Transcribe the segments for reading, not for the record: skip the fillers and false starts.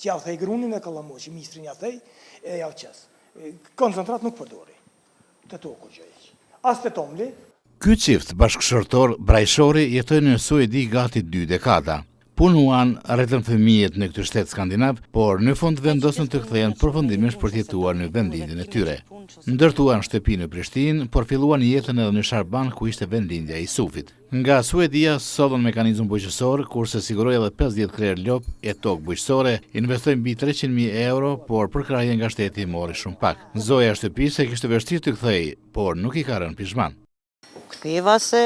Që ja thej grunin e Kallamoqi, ministrin ja thej, e ja qes. Koncentrat nuk përdori. Të toku gjëjq. As të tomli. Ky çift bashkëshortor brajshori jetoi në Suedi gati 2 dekada. Punuan rretën fëmijët në këtë shtet skandinav, por në fund vendosën të kthehen përfundimisht për të jetuar në vendlindjen e tyre. Ndërtuan shtëpi në Prishtinë, por filluan jetën edhe në Sharban, ku ishte vendlindja e Isufit. Nga Suedia sollën mekanizëm bujqësor, kurse siguroi edhe 50 krerë lop e tokë bujqësore, investoi mbi 300.000 euro, por për krahje nga shteti mori shumë pak. Zoja e shtëpisë kishte vështirë të kthej, por nuk i ka rënë pishman. Ktheva se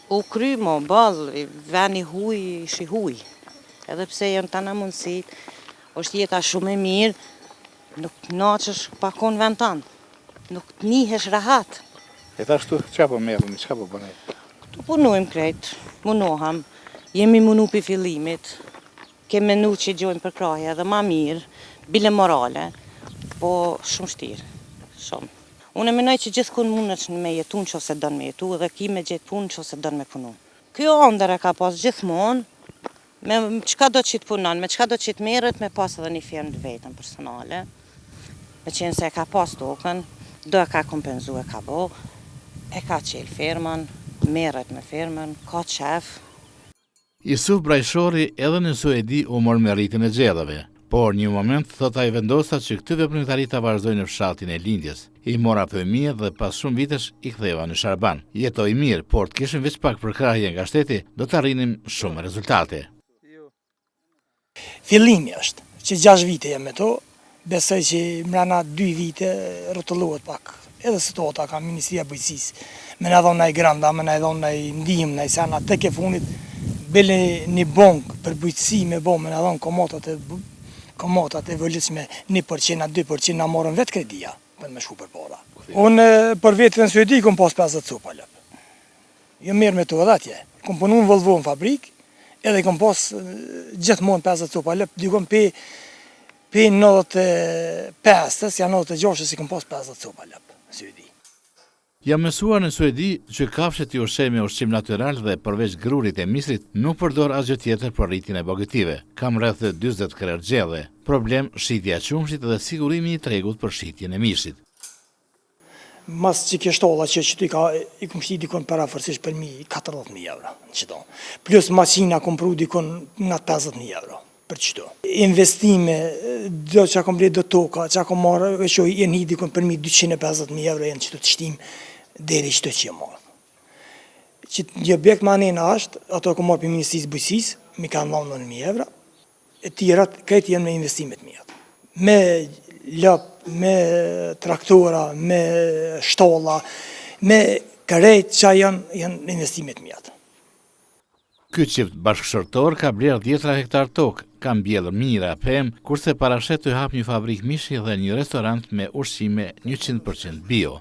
u kry mo balë, veni huj, ishi huj. Edhe pse janë tana mundësit, është jeta shumë e mirë, nuk naqësh pakon vend tanë, nuk nihesh rahat. E ta shtu, qa po merrni, qa po bënej? Këtu punojmë krejt, munoham, jemi munu për fillimit, kemi menu që gjojmë për krahja edhe ma mirë, bile morale, po shumë shtirë, shumë. Unë menoj që gjithkund mundesh me jetu në qofse don me jetu dhe ki me gjetë punë qofse don me punu. Kjo ëndër e ka pas gjithmonë, me çka do që të punon, me çka do që të merret, me pas edhe një firmë të vetën personale. Me qenë se e ka pas tokën, do e ka kompenzu e ka bo, e ka qelë firmën, merret me firmën, ka qef. Isuf brajshori edhe në Suedi u mor me rritjen e xhellave. Por një moment thot ai vendosa që këtë veprimtari ta vazhdoj në fshatin e lindjes. I mora fëmijë dhe pas shumë vitesh i ktheva në Sharban. Jetoi mirë, por të kishim veç pak përkrahje nga shteti, do të arrinim shumë rezultate. Fillimi është që 6 vite jam me to, besoj që mrena 2 vite rrotullohet pak. Edhe situata ka Ministria e Bujqësisë. Me na dhon ai granda, me na dhon ai ndihmë, ai sana tek e fundit bile një bank për bujqësi me bë, me na dhon komotat e vëllësme 1%, 2% na morën vetë kredia, për me shku për para. Unë për vetën në Suedi kom pas 50 copa lëp. Jo mirë me to edhe atje. Kom punu në Volvo në fabrik, edhe kom pas gjithmonë 50 copa lëp, dikon pe 95-ës, ja 96-ës i kom pas 50 copa lëp në Suedi. Jam mësuar në Suedi që kafshet i ushqej me ushqim natyral dhe përveç grurit e misrit nuk përdor asgjë tjetër për rritjen e bogative. Kam rreth 40 krerë gjelle. Problem shitja e qumshit dhe sigurimi i tregut për shitjen e mishit. Mas që kjo shtolla që i kom shti dikon parafërsisht për 40.000 euro në qëto. Plus maqina kom pru dikon nga 50.000 euro për qëto. Investime, do që kom blet do toka, që kom marrë, që jenë hi dikon për 250.000 euro jenë qëto të shtim deri qëto që jenë marrë. Që një objekt ma nena është, ato kom marrë për Ministrisë Bujqësisë, mi kanë dhonë 9.000 euro, e tjerat krejt jenë me investimet mjët. Me lëp, me traktora, me shtolla, me krejt që janë investimet mjët. Ky çift bashkëshortor ka bler 10 hektar tokë, ka mbjellë mira pemë, kurse parashet të hap një fabrik mishi dhe një restorant me ushqime 100% bio.